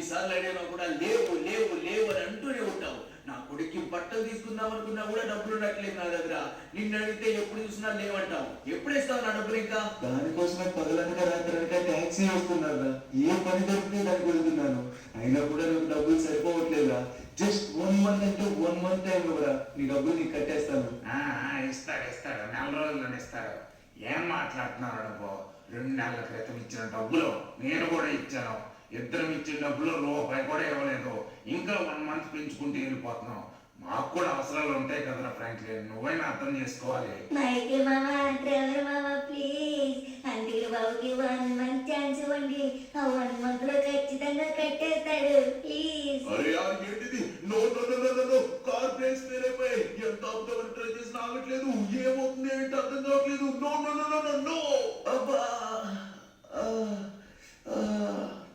ఎన్నిసార్లు అడిగినా కూడా లేవు లేవు లేవు అని అంటూనే ఉంటావు. నా కొడుక్కి బట్టలు తీసుకుందాం అనుకున్నా కూడా డబ్బులు ఉండట్లేదు నా దగ్గర. నిన్ను అడిగితే ఎప్పుడు చూసినా లేవంటావు. ఎప్పుడు ఇస్తావు నా డబ్బులు? ఇంకా దానికోసమే పగలనక రాత్రనక ట్యాక్సీ వస్తున్నారా? ఏ పని దొరికితే దానికి వెళ్తున్నాను. అయినా కూడా నాకు డబ్బులు సరిపోవట్లేదా? జస్ట్ 1 month అంటే 1 month టైం ఇవ్వరా, నీ డబ్బులు నీకు కట్టేస్తాను. ఇస్తాడు ఇస్తాడు, 4 రోజుల్లోనే ఇస్తాడు. ఏం మాట్లాడుతున్నారు నువ్వు? 2 నెలల క్రితం ఇచ్చిన డబ్బులు నేను కూడా ఇచ్చాను. ఇద్దరం ఇచ్చిన డబ్బులు రూపాయి కూడా ఇవ్వలేదు. ఇంకా 1 month పెంచుకుంటూ వెళ్ళిపోతున్నావు. మాకు కూడా అవసరాలు ఉంటాయి కదరా ఫ్రాంక్లిన్, నువ్వైనా అర్థం చేసుకోవాలి. మైకేల్ మామ, డ్రైవర్ మామ ప్లీజ్ అంటిల్ బాబుకి 1 month ఛాన్స్ ఇవ్వండి. ఆ 1 month లో ఖచ్చితంగా కట్టేస్తాడు ప్లీజ్. అరే ఏంటిది? No no no no no, car brakes fail అయిపోయాయి. ఎంత ఆపుతామని ట్రై చేసినా ఆగట్లేదు. ఏమవుతుంది ఏంటి అర్థం కావట్లేదు. No no no no no no. అబ్బా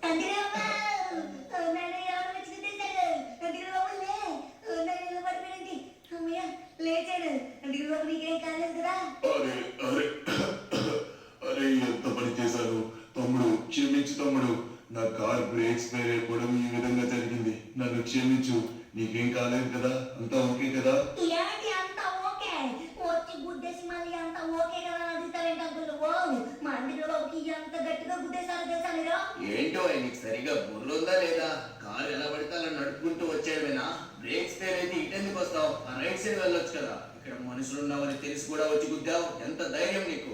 అంటిల్ బాబు నన్ను ఎవరు వచ్చి అంటిల్ బాబు లే, నన్ను పడిపోయింది. అమ్మయ్య లేచాడు. అంటిల్ బాబు నీకేం కాలేదు కదా? అరే అరే అరే ఎంత పని చేశాను తమ్ముడు, క్షమించు తమ్ముడు. నా కార్ బ్రేక్స్ ఫెయిల్ అయిపోవడం ఈ విధంగా జరిగింది. నన్ను క్షమించు. నీకేం కాలేదు కదా? అంతా ఓకే కదా? ఏంటి అంత ఓకే? వచ్చి గుద్దేసి మళ్ళీ అంత ఓకే కదా అని అడుగుతావేంటి అంకుల్? ఓ మా అంటిల్ బాబుకి ఎంత గట్టిగా గుద్దేశారో తెలుసా మీరు? ఏంటో నీకు సరిగా బుర్రుందా లేదా? కారు ఎలా పడితే అలా నడుపుకుంటూ వచ్చేవేనా? బ్రేక్స్ ఫెయిల్ అయితే ఇటెందుకు వస్తావు? ఆ రైట్ సైడ్ వెళ్ళొచ్చు కదా. ఇక్కడ మనుషులు ఉన్నామని తెలిసి కూడా వచ్చి గుద్దావు. ఎంత ధైర్యం నీకు?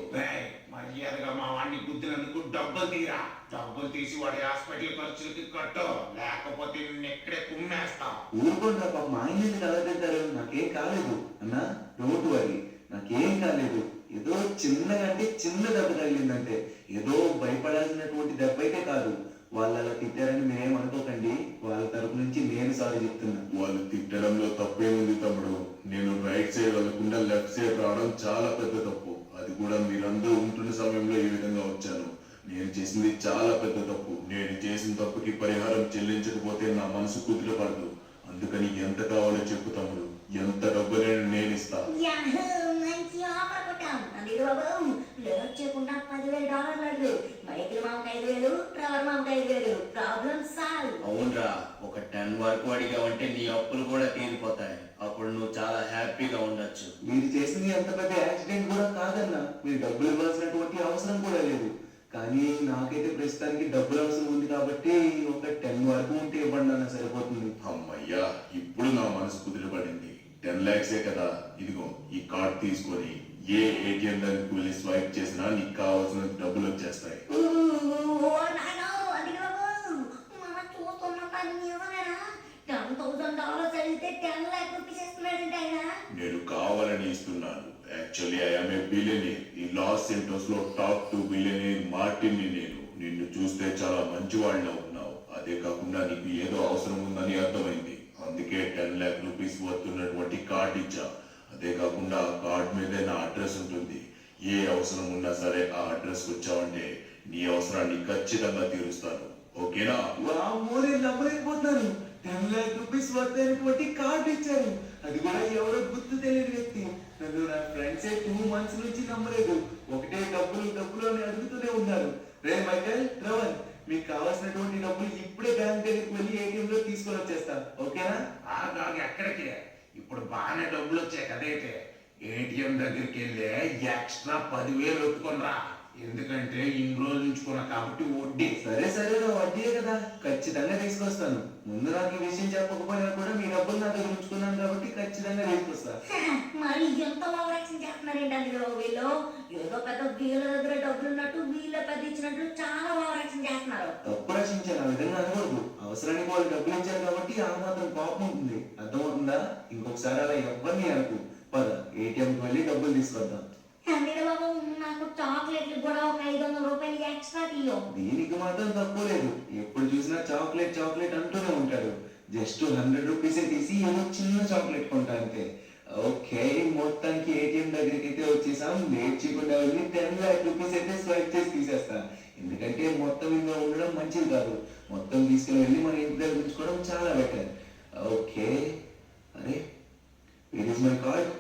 మర్యాదగా మా వాడిని గుద్దినందుకు డబ్బులు తీరా. డబ్బులు తీసి వాడి హాస్పిటల్ ఖర్చులకి కట్టు, లేకపోతే నిన్ను ఎక్కడే కుమ్మేస్తాం. ఊరుకోండి పాప, మా ఆయన ఎందుకు అలా తింటారు? నాకేం కాలేదు అన్నా, డోంట్ వరీ, నాకేం కాలేదు. ఏదో చిన్నగా అంటే చిన్న దెబ్బ తగిలిందంటే, ఏదో భయపడాల్సినటువంటి దెబ్బ అయితే కాదు. వాళ్ళు అలా తిట్టారని మీరేం అనుకోకండి. వాళ్ళ తరపు నుంచి నేను సారీ చెప్తున్నా. వాళ్ళు తిట్టడంలో తప్పేముంది తమ్ముడు? నేను రైట్ సైడ్ వెళ్ళకుండా లెఫ్ట్ సైడ్ రావడం చాలా పెద్ద తప్పు. అది కూడా మీరందరూ ఉంటున్న సమయంలో ఈ విధంగా వచ్చాను. నేను చేసింది చాలా పెద్ద తప్పు. నేను చేసిన తప్పుకి పరిహారం చెల్లించకపోతే నా మనసు కుదిరపడదు. అందుకని ఎంత కావాలో చెప్పు తమ్ముడు, ఎంత డబ్బులైనా నేను ఇస్తా. మంచి ఆఫర్ కొట్టాం అంటిల్ బాబు. లేట్ చేయకుండా $10,000 అడుగు. మైకేల్ మామకి 5,000, డ్రైవర్ మామకి 5,000. Problem solve. అవునరా, ఒక 10 వరకు అడిగావంటే నీ అప్పులు కూడా తీరిపోతాయి. అప్పుడు నువ్వు చాలా హ్యాపీగా ఉండొచ్చు. మీరు చేసింది అంత పెద్ద యాక్సిడెంట్ కూడా కాదన్నా. మీరు డబ్బులు ఇవ్వాల్సినటువంటి అవసరం కూడా లేదు. కానీ నాకైతే ప్రస్తుతానికి డబ్బులు అవసరం ఉంది కాబట్టి ఒక 10 వరకు ఉంటే ఇవ్వండి అన్న సరిపోతుంది. అమ్మయ్యా, ఇప్పుడు నా మనసు కుదిరిపడింది. 10 lakhs కదా. ఇదిగో ఈ కార్డ్ తీసుకొని ఏ ఏటీఎం దగ్గరికి వెళ్ళి స్వైప్ చేసినా నీకు కావాల్సిన డబ్బులు వచ్చేస్తాయి. $10,000 అడిగితే 10 lakh rupees ఇస్తున్నాడంటే ఆయన. నేను కావాలని ఇస్తున్నాను. Actually I am a billionaire. ఈ లాస్ సెంటోస్ లో టాప్ 2 బిలియనీర్ మార్టిన్ ని నేను. నిన్ను చూస్తే చాలా మంచివాళ్ళ ఉన్నావు. అదే కాకుండా నీకు ఏదో అవసరం ఉందని అర్థమైంది. అందుకే 10 lakh rupees వస్తున్నటువంటి కార్డ్ ఇచ్చా. అదే కాకుండా ఆ కార్డ్ మీదే నా అడ్రస్ ఉంటుంది. ఏ అవసరం ఉన్నా సరే ఆ అడ్రస్ వచ్చావంటే నీ అవసరాన్ని ఖచ్చితంగా తీరుస్తాను. ఓకేనా? నేను నమ్మలేకపోతున్నాను. 10 lakh rupees వర్తైనటువంటి కార్డు ఇచ్చారు. అది కూడా ఎవరో గుర్తు తెలియని వ్యక్తి. నన్ను నా ఫ్రెండ్సే 2 months నుంచి నమ్మలేదు. ఒకటే డబ్బులు డబ్బులు అని అడుగుతూనే ఉన్నారు. రే మైకేల్, డ్రైవర్, మీకు కావాల్సినటువంటి డబ్బులు ఇప్పుడే బ్యాంక్ దగ్గరికి వెళ్ళి ఏటీఎం లో తీసుకొని వచ్చేస్తా. ఓకేనా? ఎక్కడికి? ఇప్పుడు బాగానే డబ్బులు వచ్చాయి కదైతే ఏటీఎం దగ్గరికి వెళ్ళి ఎక్స్ట్రా 10,000 ఒత్తుకొని రా. ఎందుకంటే ఇన్ని రోజులు ఉంచుకున్నా కాబట్టి వడ్డీ. సరే సరే, నా వడ్డీయే కదా, ఖచ్చితంగా తీసుకొస్తాను. ముందు నాకు ఈ విషయం చెప్పకపోయినా కూడా మీ డబ్బులు నా దగ్గర ఉంచుకున్నాను కాబట్టి ఖచ్చితంగా తీసుకొస్తా. మరి ఎంత ఓవరాక్షన్ చేస్తున్నారేంటి అందులో? వీళ్ళు ఏదో పెద్ద వీళ్ళ దగ్గర డబ్బులు ఉన్నట్టు వీళ్ళ పెద్ద ఇచ్చినట్లు చాలా ఓవరాక్షన్ చేస్తున్నారు. తప్పు రక్షించాను, ఆ విధంగా అనకూడదు. అవసరానికి వాళ్ళు డబ్బులు ఇచ్చారు కాబట్టి ఆ మాత్రం కోపం ఉంటుంది. అర్థమవుతుందా? ఇంకొకసారి అలా ఎవరిని అనుకు. పద, ఏటీఎంకి వెళ్ళి డబ్బులు తీసుకొద్దాం. అంటిల్ బాబు, నాకు చాక్లెట్లు కూడా ఒక $500 ఎక్స్ట్రా తీయో. దీనికి మాత్రం తప్పు లేదు. ఎప్పుడు చూసినా చాక్లెట్ చాక్లెట్ అంటూనే ఉంటాడు. జస్ట్ 100 rupees తీసి ఏదో చిన్న చాక్లెట్ కొంటా అంతే. ఓకే, మొత్తానికి ఏటీఎం దగ్గరికి అయితే వచ్చేసాం. లేట్ చేయకుండా వెళ్ళి 10 lakh rupees అయితే స్వైప్ చేసి తీసేస్తా. ఎందుకంటే మొత్తం ఇందులో ఉండడం మంచిది కాదు. మొత్తం తీసుకుని వెళ్ళి మన ఇంటి దగ్గర ఉంచుకోవడం చాలా బెటర్. ఓకే, అరే వేర్ ఇస్ మై కార్డ్?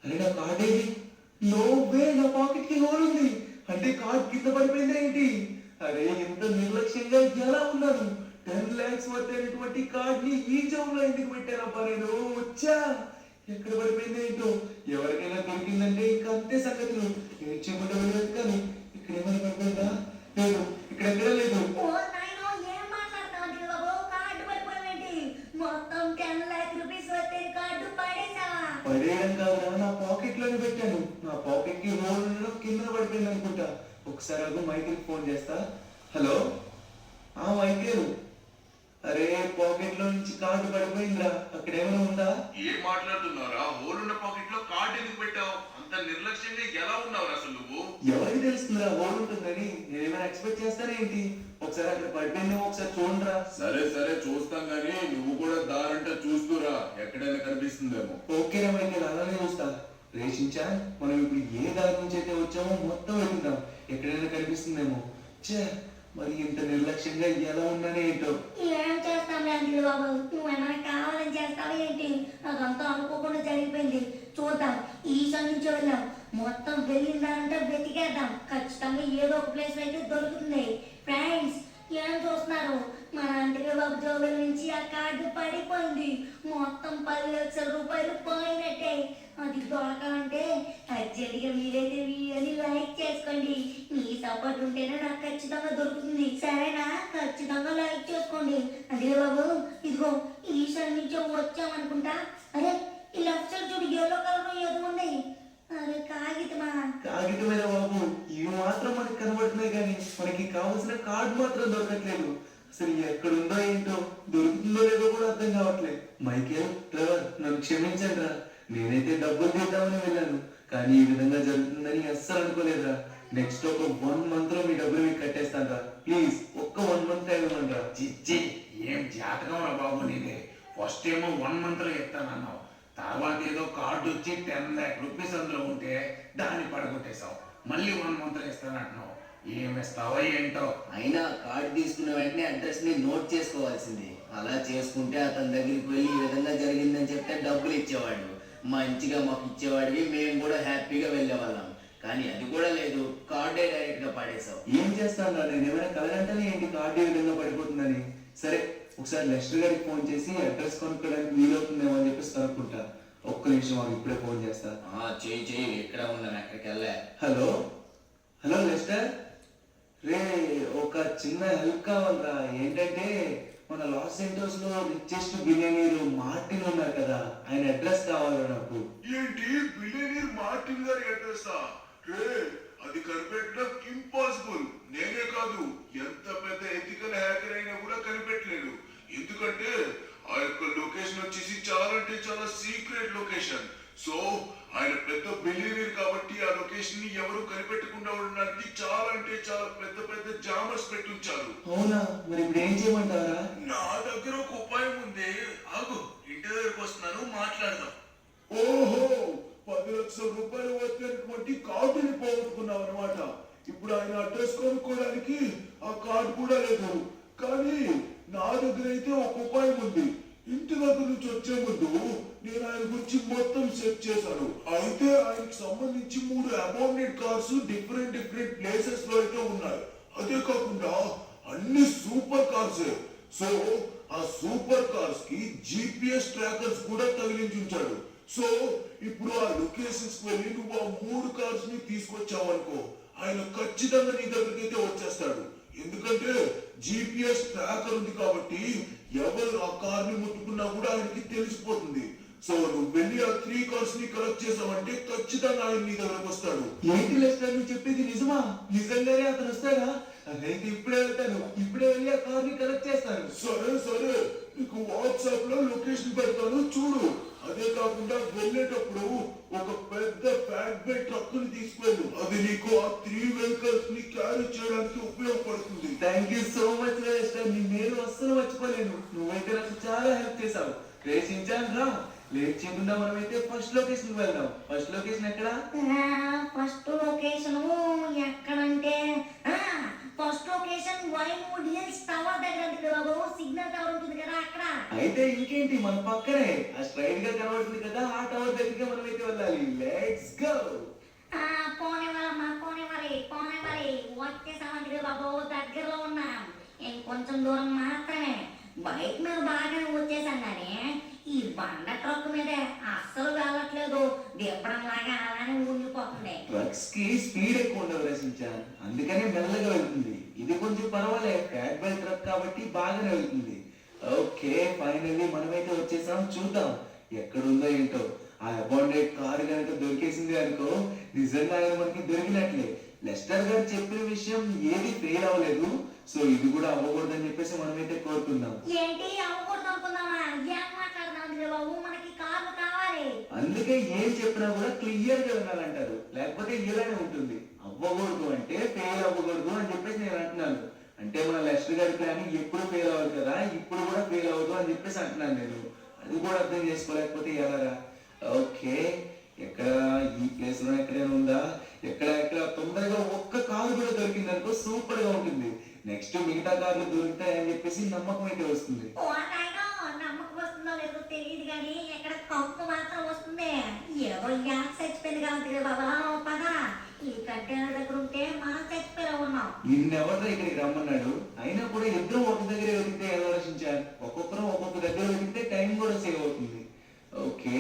అరే నా కార్డ్ ఏది? నో వే, నా పాకెట్ కి హోల్ ఉంది. అంటే కార్డ్ కింద పడిపోయిందా ఏంటి? అరే ఇంత నిర్లక్ష్యంగా ఎలా ఉన్నాను? 10 lakhs వర్త్ అయినటువంటి కార్డ్ ని ఈ జాబ్ లో ఎందుకు పెట్టానబ్బా నేను? వచ్చా ఎక్కడ పడిపోయింది ఏంటో. ఎవరికైనా దొరికిందంటే ఇంకా అంతే సంగతులు. ఏడ్చేకుండా వెళ్ళదు కానీ ఇక్కడ ఏమైనా పడిపోయిందా? లేదు, ఇక్కడ ఎక్కడ లేదు. ఓ నాయనో, ఏం మాట్లాడతావు అంటివి బాబు? కార్డు పడిపోయిందేంటి? మొత్తం 10 lakh rupees వర్త్ కార్డు పడేసావా? పడేయడం కాదురా, నా పాకెట్ లోనే పెట్టాను. నా పాకెట్ కి హోల్ కింద పడిపోయింది అనుకుంటా. ఒకసారి అగు మైకిల్ ఫోన్ చేస్తా. Hello, Michael. అరే, పాకెట్ లో నుంచి కార్డు పడిపోయిందిరా. అక్కడ ఏమైనా ఉందా? ఏం మాట్లాడుతున్నారా? హోల్ ఉన్న పాకెట్ లో కార్డు ఎందుకు పెట్టావు? అంత నిర్లక్ష్యంగా ఎలా ఉన్నావు అసలు నువ్వు? ఎవరికి తెలుస్తుందిరా హోల్ ఉంటుందని? నేనేమైనా ఎక్స్పెక్ట్ చేస్తానేంటి? ఒకసారి అక్కడ పడిపోయిందేమో ఒకసారి చూడరా. సరే సరే చూస్తాం గానీ నువ్వు కూడా దారంటే చూస్తూరా, ఎక్కడైనా కనిపిస్తుందేమో. ఓకేరా మైకేల్, అలానే చూస్తా. రేషించా, మనం ఇప్పుడు ఏ దారి నుంచి అయితే వచ్చామో మొత్తం వెళ్తాం. ఎక్కడైనా కనిపిస్తుందేమో. ఛే, మరి ఇంత నిర్లక్ష్యంగా ఎలా ఉన్నానే ఏంటో. ఏం చేస్తాం అంటివి బాబు? నువ్వేమైనా కావాలని చేస్తావా ఏంటి? అదంతా అనుకోకుండా జరిగిపోయింది. చూద్దాం, ఈసారి నుంచి వెళ్దాం. మొత్తం వెళ్ళిందంటే వెతికేద్దాం. ఖచ్చితంగా ఏదో ఒక ప్లేస్ అయితే దొరుకుతుంది. ఫ్రెండ్స్, ఏం చూస్తున్నారు? మన అంటివి బాబు జోబుల నుంచి ఆ కార్డు పడిపోయింది. మొత్తం 10 లక్షల రూపాయలు పోయినట్టే. అది దొరకాలంటే అర్జెంట్గా మీరైతే వీడియోని లైక్ చేసుకోండి. మీ సపోర్ట్ ఉంటేనే నాకు ఖచ్చితంగా దొరుకుతుంది. సరేనా? ఖచ్చితంగా లైక్ చేసుకోండి. అదే బాబు, ఇదిగో ఈసారి నుంచి వచ్చామనుకుంటా. అరే, ఈ లెఫ్ట్ సైడ్ చూడు, ఎల్లో కలర్ ఏదో ఉంది. అరే, కాగితమా? కాగితమైన బాబు, ఇవి మాత్రం మనకి కనబడుతున్నాయి కానీ మనకి కావాల్సిన కార్డు మాత్రం దొరకట్లేదు. అసలు ఎక్కడుందో ఏంటో, దొరుకుతుందో లేదో కూడా అర్థం కావట్లేదు. మైకేల్, ట్రెవర్, నన్ను క్షమించండి రా. నేనైతే డబ్బులు తీద్దామని వెళ్ళాను, కానీ ఈ విధంగా జరుగుతుందని అస్సలు అనుకోలేదురా. నెక్స్ట్ ఒక 1 month లో మీ డబ్బులు మీకు కట్టేస్తాను రా. ప్లీజ్ ఒక్క 1 month టైం ఇవ్వండి రా. చిచ్చి, ఏం జాతకం రా బాబు నీదే. ఫస్ట్ ఏమో 1 month లో ఇస్తానన్నావు, తర్వాత ఏదో కార్డు వచ్చి 10 lakh rupees అందులో ఉంటే దాన్ని పడగొట్టేశావు. మళ్ళీ 1 month లో ఇస్తానంటున్నావు. ఏమిస్తావో ఏంటో. అయినా కార్డు తీసుకున్న వెంటనే అడ్రస్ ని నోట్ చేసుకోవాల్సింది. అలా చేసుకుంటే అతని దగ్గరికి వెళ్ళి ఈ విధంగా జరిగిందని చెప్తే డబ్బులు ఇచ్చేవాడు. మంచిగా మాకు ఇచ్చేవాడివి, మేము కూడా హ్యాపీగా వెళ్ళేవాళ్ళం. కానీ అది కూడా లేదు, కార్డే డైరెక్ట్ గా పడేసావు. ఏం చేస్తాను రా, నేను ఏమైనా కలగంటనే ఏంటి కార్డు ఈ విధంగా పడిపోతుందని. సరే, ఒకసారి లెస్టర్ గారికి ఫోన్ చేసి అడ్రస్ కొనుక్కోవడానికి వీలవుతుందేమో అని చెప్పేసి కనుక్కుంటా. ఒక్క నిమిషం మాకు ఇప్పుడే ఫోన్ చేస్తా. చెయ్యి, ఎక్కడ ఉన్నాను, ఎక్కడికి వెళ్ళా. హలో హలో లెస్టర్, రే ఒక చిన్న హెల్ప్ కావాలరా. ఏంటంటే మన లాస్ ఏంజల్స్ లో రిచెస్ట్ బిలియనీర్ మార్టిన్ ఉన్నారు కదా, ఆయన అడ్రస్ కావాలి నాకు. ఏంటి, బిలియనీర్ మార్టిన్ గారి అడ్రసా? రే, అది కనిపెట్టడం ఇంపాసిబుల్. నేనే కాదు, ఎంత పెద్ద ఎథికల్ హ్యాకర్ అయినా కూడా కనిపెట్టలేడు. ఎందుకంటే ఆ యొక్క లొకేషన్ వచ్చేసి చాలా అంటే చాలా సీక్రెట్ లొకేషన్. సో ఆయన పెద్ద బిలియనీర్ కాబట్టి ఆ లొకేషన్ ని ఎవరు కనిపెట్టకుండా ఉండడానికి చాలా అంటే చాలా పెద్ద పెద్ద జామర్స్ పెట్టుంచారు. అవునా, మరి ఇప్పుడు ఏం చేయమంటారా? నా దగ్గర ఒక ఉపాయం ఉంది. ఆగు, ఇంటి దగ్గరకు వస్తున్నాను, మాట్లాడదాం. ఓహో, 10 లక్షల రూపాయలు వచ్చేటువంటి కార్డుని పోగొట్టుకున్నావు అనమాట. ఇప్పుడు ఆయన అడ్రస్ కొనుక్కోవడానికి ఆ కార్డు కూడా లేదు. కానీ నా దగ్గర అయితే ఒక ఉపాయం ఉంది. ఇంటి దగ్గర నుంచి వచ్చే ముందు నేను ఆయన గురించి మొత్తం సెట్ చేశాను. అయితే ఆయనకి సంబంధించి 3 అబాండెడ్ కార్స్ డిఫరెంట్ ప్లేసెస్ లో అయితే ఉన్నాయి. అదే కాకుండా అన్ని సూపర్ కార్సే. సో ఆ సూపర్ కార్స్ కి GPS ట్రాకర్స్ కూడా తగిలించి ఉంచాడు. సో ఇప్పుడు ఆ లొకేషన్స్ వెళ్ళి నువ్వు ఆ 3 కార్స్ ని తీసుకొచ్చావు అనుకో, ఆయన ఖచ్చితంగా నీ దగ్గరికి అయితే వచ్చేస్తాడు. ఎందుకంటే GPS ట్రాకర్ ఉంది కాబట్టి ఎవరు ఆ కార్ ని ముట్టుకున్నా కూడా ఆయనకి తెలిసిపోతుంది. సో నువ్వు వెళ్ళి ఆ 3 కార్స్ ని కలెక్ట్ చేసావంటే ఖచ్చితంగా ఆయన నీ దగ్గరకు వస్తాడు. ఏంటి లెస్టర్, నువ్వు చెప్పేది నిజమా? నిజంగానే అతను వస్తాడా? అదైతే ఇప్పుడే వెళ్తాను, ఇప్పుడే వెళ్ళి ఆ కార్ ని కలెక్ట్ చేస్తాను. సరే, నీకు వాట్సాప్ లో లొకేషన్ పెడతాను, చూడు. అదే కాకుండా వెళ్ళేటప్పుడు ఒక పెద్ద ఫ్యాట్ బై ట్రక్ ని తీసుకెళ్ళు. అది నీకు ఆ 3 వెహికల్స్ ని క్యారీ చేయడానికి ఉపయోగపడుతుంది. Thank you so much Lester, నేను అస్సలు మర్చిపోలేను. నువ్వైతే నాకు చాలా హెల్ప్ చేసావు. రేసించాను రా. లేట్ చేయకుండా మనమైతే ఫస్ట్ లొకేషన్ వెళ్దాం. ఫస్ట్ లొకేషన్ ఎక్కడ? ఫస్ట్ లొకేషన్ ఎక్కడంటే ఫస్ట్ లొకేషన్ వైన్వుడ్ హిల్స్ టవర్ దగ్గర ఉంటుంది బాబు. సిగ్నల్ టవర్ ఉంటుంది కదా అక్కడ. అయితే ఇంకేంటి, మన పక్కనే ఆ స్ట్రైట్ గా కనబడుతుంది కదా, ఆ టవర్ దగ్గరికి మనమైతే వెళ్ళాలి. Let's go. పోనే మరి వచ్చేసామంటే బాబు, దగ్గరలో ఉన్నాం. ఇంకొంచెం కొంచెం దూరం మాత్రమే. బైక్ మీద బాగానే వచ్చేసాం కానీ ఈ బండ ట్రక్ మీద అస్సలు వెళ్ళట్లేదు. దిప్పడం లాగా అలానే ఉండిపోతుంది. ట్రక్స్ కి స్పీడ్ ఎక్కువ ఉండదు రచించాన్, అందుకనే మెల్లగా వెళ్తుంది. ఇది కొంచెం పర్వాలేదు, ఫ్యాట్ బెల్ ట్రక్ కాబట్టి బాగానే వెళ్తుంది. ఓకే, ఫైనల్లీ మనమైతే వచ్చేసాం. చూద్దాం ఎక్కడుందో ఏంటో. ఆ అబాండెడ్ కారు కనుక దొరికేసింది అనుకో, నిజంగా ఆయన మనకి దొరికినట్లే. లెస్టర్ గారు చెప్పిన విషయం ఏది ఫెయిల్ అవ్వలేదు, సో ఇది కూడా అవ్వకూడదని చెప్పేసి మనమైతే కోరుకుందాం. ఏంటి అవ్వకూడదు అనుకున్నావా? ఏం మాట్లాడుతున్నావు బాబు? మనకి కారు కావాలి. అందుకే ఏం చెప్పినా కూడా క్లియర్ గా వినాలంటారు, లేకపోతే ఇలానే ఉంటుంది. అవ్వకూడదు అంటే ఫెయిల్ అవ్వకూడదు అని చెప్పేసి నేను అంటున్నాను. అంటే మన లెస్టర్ గారి ప్లాన్ ఎప్పుడు ఫెయిల్ అవ్వదు కదా, ఇప్పుడు కూడా ఫెయిల్ అవ్వదు అని చెప్పేసి అంటున్నాను నేను. అది కూడా అర్థం చేసుకోలేకపోతే ఎలారా? ఓకే, ఎక్కడ ఈ ప్లేస్ లో ఎక్కడైనా ఉందా? ఎక్కడ తొందరగా ఒక్క కారు కూడా దొరికింది అనుకో సూపర్ గా ఉంటుంది. నెక్స్ట్ మిగతా కార్లు దొరుకుతాయని చెప్పేసి నమ్మకం అయితే వస్తుంది. ఓ నాయనా, నమ్మకం వస్తుందో లేదో తెలియదు కానీ ఎక్కడ కంపు మాత్రం వస్తుంది. ఏదో గ్యాస్ చచ్చిపోయింది కాబట్టి బాబా పద. ఈ కంటైనర్ దగ్గర ఉంటే మనం చచ్చిపోయి ఉన్నాం. నిన్నెవరితో ఇక్కడికి రమ్మన్నాడు? అయినా కూడా ఇద్దరు ఒక దగ్గర వెతికితే ఎలా రచించారు? ఒక్కొక్కరు ఒక్కొక్క దగ్గర వెతికితే టైం కూడా సేవ్ అవుతుంది. ఓకే,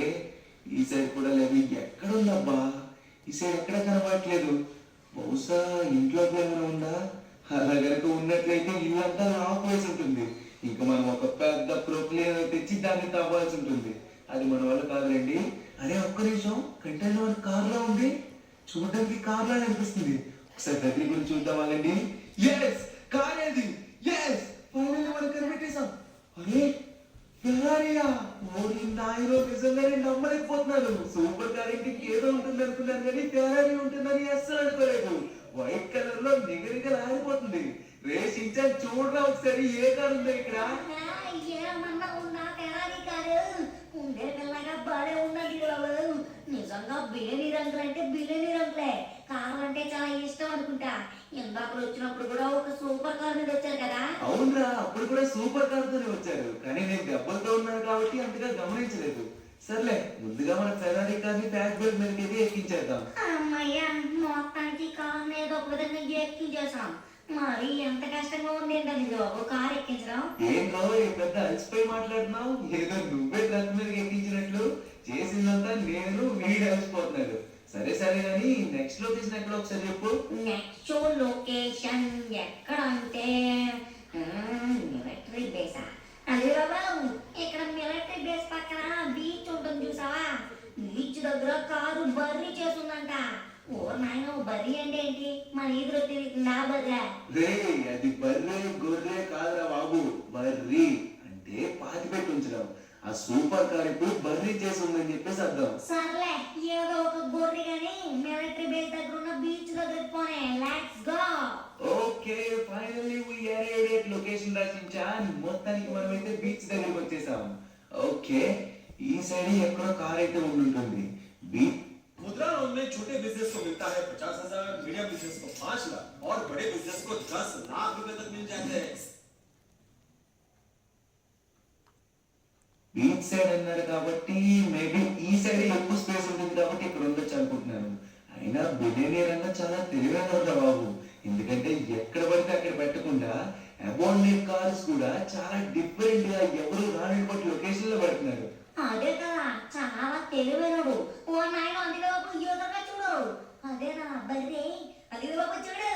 ఈ సైడ్ కూడా లేదు. ఎక్కడుందబ్బా? ఈ సైడ్ ఎక్కడ కనబడట్లేదు. బహుశా ఇంట్లోకి ఏమైనా ఉందా? అలా కనుక ఉన్నట్లయితే ఇల్లంతా లాక్ వేసి ఉంటుంది. ఇంకా మనం ఒక పెద్ద ప్రొక్లేన్ తెచ్చి దాన్ని తవ్వాల్సి ఉంటుంది. అది మన వల్ల కాదులేండి. అరే ఒక్క నిమిషం, కంటైనర్ కార్లో ఉంది. చూడడానికి కార్లా అనిపిస్తుంది. ఒకసారి దగ్గర గురించి చూద్దాం వాళ్ళండి. ఎస్, కార్ ఏది? ఎస్, ఫైనల్లీ మనం కనిపెట్టేసాం. అరే ఫెరారీయా! ఓరి నాయనో, నిజంగానే నమ్మలేకపోతున్నాను. సూపర్ కార్ ఇంటికి ఏదో ఉంటుంది అనుకున్నాను కానీ ఫెరారీ ఉంటుందని అస్సలు అనుకోలేదు. వైట్ కలర్ లో నిగనిగలు ఆరిపోతుంది. రేస్ ఇచ్చాను, చూడరా ఒకసారి ఏ కార్ ఉందో ఇక్కడ. ఏమన్నా ఉందా ఫెరారీ కారు? ఉండే పిల్లగా బాగా ఉన్నది బాబు. నిజంగా బిర్యానీ రంగులు అంటే బిర్యానీ రంగులే. కారు అంటే చాలా ఇష్టం అనుకుంటా. ఇందాక వచ్చినప్పుడు కూడా ఒక సూపర్ కార్ మీద వచ్చారు కదా. అవునరా, అప్పుడు కూడా సూపర్ కార్ తోనే వచ్చారు, కానీ నేను దెబ్బలతో ఉన్నాను కాబట్టి అంతగా గమనించలేదు. సర్లే, ముందుగా మన ఫెరారీ కార్ని ఫ్యాట్ బెల్ట్ మీదకి ఎక్కించేద్దాం. అమ్మయ్యా, మొత్తానికి కారు ఏదో ఒక విధంగా ఎక్కించేసాం. మరి ఎంత కష్టంగా ఉండేంటది ఒక కారు ఎక్కించడం. ఏం కావాలి, పెద్ద అలసిపోయి మాట్లాడుతున్నావు? ఏదో నువ్వే ట్రక్ మీదకి ఎక్కించినట్లు. చేసిందంతా నేను, వీడు అలసిపోతున్నాడు. సరే సరే కానీ నెక్స్ట్ లొకేషన్ ఎక్కడ ఒకసారి చెప్పు. నెక్స్ట్ లొకేషన్ ఎక్కడ అంటే మిలిటరీ బేసా. అదే బాబు, ఇక్కడ మిలిటరీ బేస్ పక్కన బీచ్ ఉంటుంది చూసావా? బీచ్ దగ్గర కారు బర్రీ చేస్తుందంట. ఓ నాయన, బర్రీ అంటే ఏంటి? మన ఎదురు తిరిగిందా బర్రా? రే, అది బర్రె గొర్రె కాదురా బాబు. బర్రీ అంటే పాతి పెట్టి ఉంచడం. ఆ సూపర్ కార్ ఇప్పుడు బర్రీ చేసి ఉందని చెప్పేసి అర్థం. సర్లే, ఏదో ఒక గొర్రె గాని మిలిటరీ బేస్ దగ్గర ఉన్న బీచ్ దగ్గరికి పోనే. Let's go. Okay, finally we arrived at location రచించాన్. మొత్తానికి మనమైతే బీచ్ దగ్గరికి వచ్చేసాం. ఓకే, ఈ సైడ్ ఎక్కడో కార్ అయితే ఉండుంటుంది. బీచ్ मुद्रा लोन में छोटे बिजनेस को मिलता है 50,000, मीडियम बिजनेस को 5 लाख और बड़े बिजनेस को 10 लाख रुपए तक मिल जाते हैं। బీచ్ సైడ్ అన్నారు కాబట్టి మేబీ ఈ సైడ్ ఎక్కువ స్పేస్ ఉంటుంది కాబట్టి ఇక్కడ ఉండొచ్చు అనుకుంటున్నాను. అయినా బిలియనీర్ అన్న చాలా తెలివైన బాబు. ఎందుకంటే ఎక్కడ పడితే అక్కడ పెట్టకుండా అబాండెడ్ కార్స్ కూడా చాలా డిఫరెంట్ గా ఎవరు రానివ్వటి లొకేషన్ లో పెడుతున్నారు. అదే కదా, చాలా తెలివైనడు. ఓ నాయన, అందులో ఎదురుగా చూడు. అదేనా బర్రీ? అది చూడు,